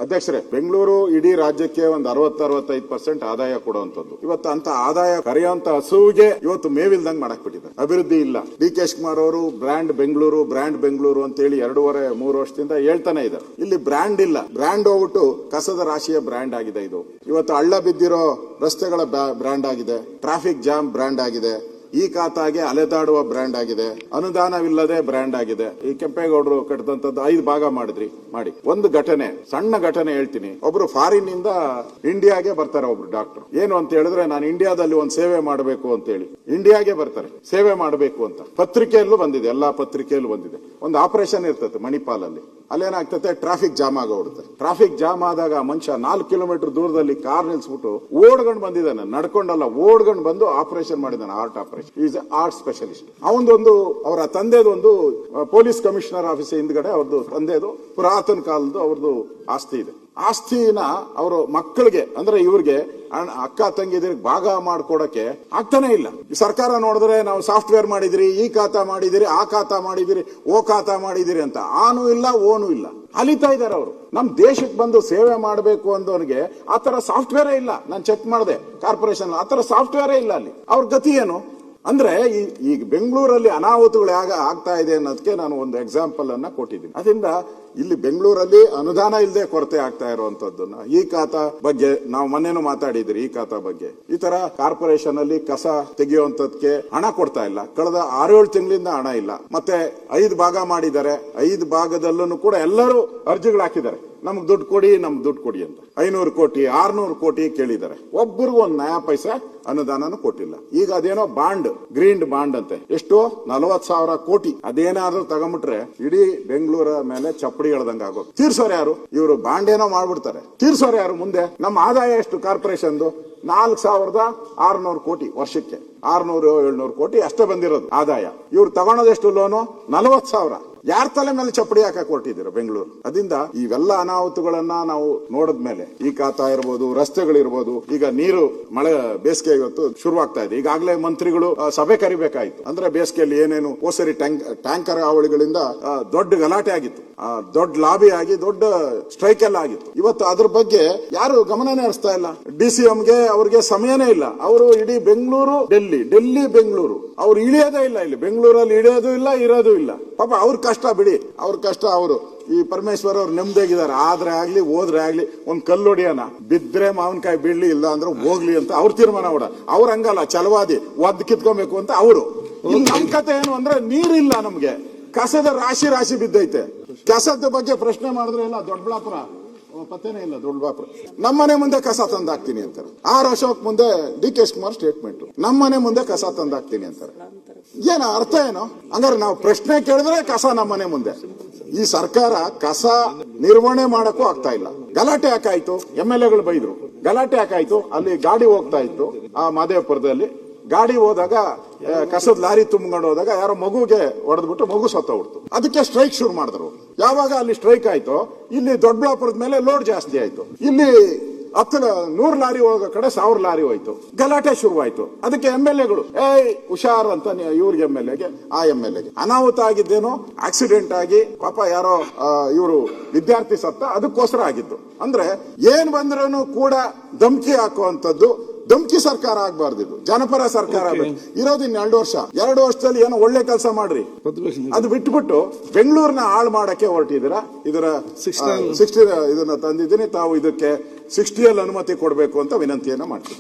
ಅಧ್ಯಕ್ಷರೇ, ಬೆಂಗಳೂರು ಇಡೀ ರಾಜ್ಯಕ್ಕೆ ಒಂದು 60-65% ಆದಾಯ ಕೊಡುವಂತದ್ದು. ಇವತ್ತು ಅಂತ ಆದಾಯ ಕರೆಯುವಂತ ಹಸುವಿಗೆ ಇವತ್ತು ಮೇವಿಲ್ದಂಗ್ ಮಾಡಕ್ ಬಿಟ್ಟಿದ್ದಾರೆ. ಅಭಿವೃದ್ಧಿ ಇಲ್ಲ. ಡಿ ಕೆ ಶಿವಕುಮಾರ್ ಅವರು ಬ್ರ್ಯಾಂಡ್ ಬೆಂಗಳೂರು ಅಂತ ಹೇಳಿ 2.5-3 ವರ್ಷದಿಂದ ಹೇಳ್ತಾನೆ ಇದ್ದಾರೆ. ಇಲ್ಲಿ ಬ್ರ್ಯಾಂಡ್ ಇಲ್ಲ. ಬ್ರ್ಯಾಂಡ್ ಹೋಗ್ಬಿಟ್ಟು ಕಸದ ರಾಶಿಯ ಬ್ರ್ಯಾಂಡ್ ಆಗಿದೆ. ಇದು ಇವತ್ತು ಹಳ್ಳ ಬಿದ್ದಿರೋ ರಸ್ತೆಗಳ ಬ್ರ್ಯಾಂಡ್ ಆಗಿದೆ. ಟ್ರಾಫಿಕ್ ಜಾಮ್ ಬ್ರ್ಯಾಂಡ್ ಆಗಿದೆ. ಈ ಖಾತಾಗೆ ಅಲೆದಾಡುವ ಬ್ರ್ಯಾಂಡ್ ಆಗಿದೆ. ಅನುದಾನವಿಲ್ಲದೆ ಬ್ರ್ಯಾಂಡ್ ಆಗಿದೆ. ಈ ಕೆಂಪೇಗೌಡರು ಕಟ್ಟಿದಂತದ್ದು 5 ಭಾಗ ಮಾಡಿ ಒಂದು ಘಟನೆ, ಸಣ್ಣ ಘಟನೆ ಹೇಳ್ತೀನಿ. ಒಬ್ರು ಫಾರಿನ್ ಇಂದ ಇಂಡಿಯಾಗೆ ಬರ್ತಾರೆ. ಒಬ್ರು ಡಾಕ್ಟರ್ ಏನು ಅಂತ ಹೇಳಿದ್ರೆ, ನಾನು ಇಂಡಿಯಾದಲ್ಲಿ ಒಂದು ಸೇವೆ ಮಾಡಬೇಕು ಅಂತ ಹೇಳಿ ಇಂಡಿಯಾಗೆ ಬರ್ತಾರೆ. ಸೇವೆ ಮಾಡಬೇಕು ಅಂತ ಪತ್ರಿಕೆಯಲ್ಲೂ ಬಂದಿದೆ, ಎಲ್ಲಾ ಪತ್ರಿಕೆಯಲ್ಲೂ ಬಂದಿದೆ. ಒಂದು ಆಪರೇಷನ್ ಇರ್ತದೆ ಮಣಿಪಾಲಲ್ಲಿ. ಅಲ್ಲೇನಾಗ್ತದೆ, ಟ್ರಾಫಿಕ್ ಜಾಮ್ ಆಗೋಡುತ್ತೆ. ಟ್ರಾಫಿಕ್ ಜಾಮ್ ಆದಾಗ ಮನುಷ್ಯ 4 ಕಿಲೋಮೀಟರ್ ದೂರದಲ್ಲಿ ಕಾರ್ ನಿಲ್ಸ್ಬಿಟ್ಟು ಓಡ್ಕೊಂಡು ಬಂದಿದ್ದಾನೆ. ನಡ್ಕೊಂಡಲ್ಲ, ಓಡ್ಕೊಂಡು ಬಂದು ಆಪರೇಷನ್ ಮಾಡಿದ್ದಾನೆ. Heart operation. Is art specialist. ಅವರ ತಂದೆದೊಂದು ಪೊಲೀಸ್ ಕಮಿಷನರ್ ಆಫೀಸ್ ಹಿಂದ್ಗಡೆ ಅವ್ರದ್ದು ತಂದೆದು ಪುರಾತನ ಕಾಲದ್ದು ಅವ್ರದ್ದು ಆಸ್ತಿ ಇದೆ. ಆಸ್ತಿನ ಅವರು ಮಕ್ಕಳಿಗೆ ಅಂದ್ರೆ ಇವ್ರಿಗೆ ಅಕ್ಕ ತಂಗಿದಿರಿಗೆ ಭಾಗ ಮಾಡ್ಕೊಡಕ್ಕೆ ಆಗ್ತಾನೆ ಇಲ್ಲ. ಈ ಸರ್ಕಾರ ನೋಡಿದ್ರೆ ನಾವು ಸಾಫ್ಟ್ವೇರ್ ಮಾಡಿದಿರಿ, ಈ ಖಾತಾ ಮಾಡಿದಿರಿ, ಆ ಖಾತಾ ಮಾಡಿದಿರಿ, ಓ ಖಾತಾ ಮಾಡಿದಿರಿ ಅಂತ ಆನು ಇಲ್ಲ, ಓನು ಇಲ್ಲ. ಅಲಿತಾ ಇದಾರೆ ಅವರು. ನಮ್ ದೇಶಕ್ಕೆ ಬಂದು ಸೇವೆ ಮಾಡಬೇಕು ಅಂದವರಿಗೆ ಆತರ ಸಾಫ್ಟ್ವೇರೇ ಇಲ್ಲ. ನಾನು ಚೆಕ್ ಮಾಡಿದೆ ಕಾರ್ಪೊರೇಷನ್, ಆತರ ಸಾಫ್ಟ್ವೇರೇ ಇಲ್ಲ ಅಲ್ಲಿ. ಅವ್ರ ಗತಿ ಏನು ಅಂದ್ರೆ, ಈಗ ಬೆಂಗಳೂರಲ್ಲಿ ಅನಾಹುತಗಳು ಆಗ್ತಾ ಇದೆ ಅನ್ನೋದಕ್ಕೆ ನಾನು ಒಂದು ಎಕ್ಸಾಂಪಲ್ ಅನ್ನ ಕೊಟ್ಟಿದ್ದೀನಿ. ಅದರಿಂದ ಇಲ್ಲಿ ಬೆಂಗಳೂರಲ್ಲಿ ಅನುದಾನ ಇಲ್ಲದೆ ಕೊರತೆ ಆಗ್ತಾ ಇರುವಂತದ್ದನ್ನ, ಈ ಖಾತಾ ಬಗ್ಗೆ ನಾವು ಮೊನ್ನೆನೂ ಮಾತಾಡಿದ್ರಿ. ಈ ಖಾತಾ ಬಗ್ಗೆ ಈ ತರ ಕಾರ್ಪೊರೇಷನ್ ಅಲ್ಲಿ ಕಸ ತೆಗೆಯುವಂತದಕ್ಕೆ ಹಣ ಕೊಡ್ತಾ ಇಲ್ಲ. ಕಳೆದ 6-7 ತಿಂಗಳಿಂದ ಹಣ ಇಲ್ಲ. ಮತ್ತೆ 5 ಭಾಗ ಮಾಡಿದ್ದಾರೆ. 5 ಭಾಗದಲ್ಲೂ ಕೂಡ ಎಲ್ಲರೂ ಅರ್ಜಿಗಳು ಹಾಕಿದ್ದಾರೆ. ನಮ್ಗೆ ದುಡ್ಡು ಕೊಡಿ ಅಂತ 500 ಕೋಟಿ 600 ಕೋಟಿ ಕೇಳಿದ್ದಾರೆ. ಒಬ್ಬರಿಗೂ ಒಂದು ನಯಾ ಪೈಸಾ ಅನುದಾನನೂ ಕೊಟ್ಟಿಲ್ಲ. ಈಗ ಅದೇನೋ ಬಾಂಡ್, ಗ್ರೀನ್ ಬಾಂಡ್ ಅಂತೆ, ಎಷ್ಟು 40,000 ಕೋಟಿ. ಅದೇನಾದ್ರೂ ತಗೊಂಡ್ಬಿಟ್ರೆ ಇಡೀ ಬೆಂಗಳೂರ ಮೇಲೆ ಚಪ್ಪಡಿ ಎಳ್ದಂಗ ಆಗೋದು. ತೀರ್ಸೋರು ಯಾರು? ಇವರು ಬಾಂಡ್ ಏನೋ ಮಾಡ್ಬಿಡ್ತಾರೆ. ತೀರ್ಸೋರು ಯಾರು? ಮುಂದೆ ನಮ್ಮ ಆದಾಯ ಎಷ್ಟು ಕಾರ್ಪೊರೇಷನ್ದು? 4,600 ಕೋಟಿ ವರ್ಷಕ್ಕೆ. 600-700 ಕೋಟಿ ಅಷ್ಟೇ ಬಂದಿರೋದು ಆದಾಯ. ಇವ್ರು ತಗೊಳೋದೆಷ್ಟು ಲೋನು? 40,000. ಯಾರ ತಲೆ ಮೇಲೆ ಚಪ್ಪಡಿ ಹಾಕಕ್ ಹೊರಟಿದ್ದೀರ ಬೆಂಗಳೂರು? ಅದರಿಂದ ಇವೆಲ್ಲ ಅನಾಹುತಗಳನ್ನ ನಾವು ನೋಡಿದ್ಮೇಲೆ ಈ ಖಾತಾ ಇರ್ಬೋದು, ರಸ್ತೆಗಳಿರ್ಬೋದು, ಈಗ ನೀರು ಮಳೆ ಬೇಸಿಗೆ ಇವತ್ತು ಶುರುವಾಗ್ತಾ ಇದೆ. ಈಗಾಗಲೇ ಮಂತ್ರಿಗಳು ಸಭೆ ಕರಿಬೇಕಾಯ್ತು. ಅಂದ್ರೆ ಬೇಸಿಗೆಯಲ್ಲಿ ಏನೇನು ಹೋಸರಿ ಟ್ಯಾಂಕರ್ ಹಾವಳಿಗಳಿಂದ ದೊಡ್ಡ ಗಲಾಟೆ ಆಗಿತ್ತು, ದೊಡ್ಡ ಲಾಬಿ ಆಗಿ ದೊಡ್ಡ ಸ್ಟ್ರೈಕ್ ಎಲ್ಲ ಆಗಿತ್ತು. ಇವತ್ತು ಅದ್ರ ಬಗ್ಗೆ ಯಾರು ಗಮನನೇ ಹರಿಸ್ತಾ ಇಲ್ಲ. ಡಿಸಿಎಂಗೆ ಅವ್ರಿಗೆ ಸಮಯನೇ ಇಲ್ಲ. ಅವರು ಇಡೀ ಬೆಂಗಳೂರು ಡೆಲ್ಲಿ ಬೆಂಗಳೂರು ಅವ್ರು ಇಳಿಯೋದೇ ಇಲ್ಲ. ಇಲ್ಲಿ ಬೆಂಗಳೂರಲ್ಲಿ ಇಳಿಯೋದು ಇಲ್ಲ, ಇರೋದು ಇಲ್ಲ. ಪಾಪ ಅವ್ರ ಕಷ್ಟ ಬಿಡಿ, ಅವ್ರ ಕಷ್ಟ. ಅವರು ಈ ಪರಮೇಶ್ವರ್ ಅವ್ರು ನೆಮ್ಮದಿಯಾಗಿದ್ದಾರೆ. ಆದ್ರೆ ಆಗ್ಲಿ ಹೋದ್ರೆ ಆಗ್ಲಿ ಒಂದ್ ಕಲ್ಲೊಡಿಯನ ಬಿದ್ರೆ ಮಾವಿನಕಾಯಿ ಬೀಳ್ಲಿ, ಇಲ್ಲ ಅಂದ್ರೆ ಹೋಗ್ಲಿ ಅಂತ ಅವ್ರ ತೀರ್ಮಾನ. ಅವ್ರ ಹಂಗಲ್ಲ, ಛಲವಾದಿ ಒದ್ ಕಿತ್ಕೊಬೇಕು ಅಂತ ಅವರು. ನಮ್ ಕತೆ ಏನು ಅಂದ್ರೆ, ನೀರಿಲ್ಲ ನಮ್ಗೆ. ಕಸದ ರಾಶಿ ಬಿದ್ದೈತೆ. ಕಸದ ಬಗ್ಗೆ ಪ್ರಶ್ನೆ ಮಾಡಿದ್ರೆ ಎಲ್ಲ ದೊಡ್ಡಬಳ್ಳಾಪುರ ಪತ್ತೇನೇ ಇಲ್ಲ. ದೊಡ್ಡಬಳ್ಳಾಪುರ ನಮ್ಮನೆ ಮುಂದೆ ಕಸ ತಂದಾಕ್ತೀನಿ ಅಂತಾರೆ. ಅಶೋಕ್ ಮುಂದೆ ಡಿ ಕೆ ಶಿವಕುಮಾರ್ ಸ್ಟೇಟ್ಮೆಂಟ್, ನಮ್ಮನೆ ಮುಂದೆ ಕಸ ತಂದಾಕ್ತೀನಿ ಅಂತಾರೆ. ಏನ ಅರ್ಥ ಏನು? ಹಂಗಾರೆ ನಾವು ಪ್ರಶ್ನೆ ಕೇಳಿದ್ರೆ ಕಸ ನಮ್ಮನೆ ಮುಂದೆ. ಈ ಸರ್ಕಾರ ಕಸ ನಿರ್ವಹಣೆ ಮಾಡಕ್ಕೂ ಆಗ್ತಾ ಇಲ್ಲ. ಗಲಾಟೆ ಯಾಕಾಯ್ತು? MLAಗಳು ಬೈದ್ರು. ಗಲಾಟೆ ಯಾಕಾಯ್ತು? ಅಲ್ಲಿ ಗಾಡಿ ಹೋಗ್ತಾ ಇತ್ತು ಆ ಮಾದೇವಪುರದಲ್ಲಿ. ಗಾಡಿ ಹೋದಾಗ ಕಸದ ಲಾರಿ ತುಂಬಿಕೊಂಡು ಹೋದಾಗ ಯಾರೋ ಮಗುಗೆ ಹೊಡೆದ್ಬಿಟ್ಟು ಮಗು ಸತ್ತೋಗ್ಬಿಡ್ತು. ಅದಕ್ಕೆ ಸ್ಟ್ರೈಕ್ ಶುರು ಮಾಡಿದ್ರು. ಯಾವಾಗ ಅಲ್ಲಿ ಸ್ಟ್ರೈಕ್ ಆಯ್ತು, ಇಲ್ಲಿ ದೊಡ್ಡಬಳ್ಳಾಪುರದ ಮೇಲೆ ಲೋಡ್ ಜಾಸ್ತಿ ಆಯ್ತು. ಇಲ್ಲಿ 100 ಲಾರಿ ಹೋಗೋ ಕಡೆ 1000 ಲಾರಿ ಹೋಯ್ತು. ಗಲಾಟೆ ಶುರುವಾಯ್ತು. ಅದಕ್ಕೆ MLAಗಳು ಹುಷಾರ್ ಅಂತ ಇವ್ರಿಗೆ MLAಗೆ ಆ MLAಗೆ ಅನಾಹುತ ಆಗಿದ್ದೇನೋ, ಆಕ್ಸಿಡೆಂಟ್ ಆಗಿ ಪಾಪ ಯಾರೋ ಇವರು ವಿದ್ಯಾರ್ಥಿ ಸತ್ತ, ಅದಕ್ಕೋಸ್ಕರ ಆಗಿದ್ದು. ಅಂದ್ರೆ ಏನ್ ಬಂದ್ರೂ ಕೂಡ ಧಮ್ಕಿ ಹಾಕುವಂತದ್ದು. ಧಮ್ಕಿ ಸರ್ಕಾರ ಆಗ್ಬಾರ್ದಿದ್ದು, ಜನಪರ ಸರ್ಕಾರ ಇರೋದು. 2 ವರ್ಷ 2 ವರ್ಷದಲ್ಲಿ ಏನೋ ಒಳ್ಳೆ ಕೆಲಸ ಮಾಡ್ರಿ, ಅದು ಬಿಟ್ಬಿಟ್ಟು ಬೆಂಗಳೂರಿನ ಹಾಳು ಮಾಡಕ್ಕೆ ಹೊರಟಿದ್ದೀರಾ. ಇದರ 60 ಇದನ್ನ ತಂದಿದ್ದೀನಿ. ತಾವು ಇದಕ್ಕೆ 60 ಅನುಮತಿ ಕೊಡಬೇಕು ಅಂತ ವಿನಂತಿಯನ್ನ ಮಾಡ್ತೀವಿ.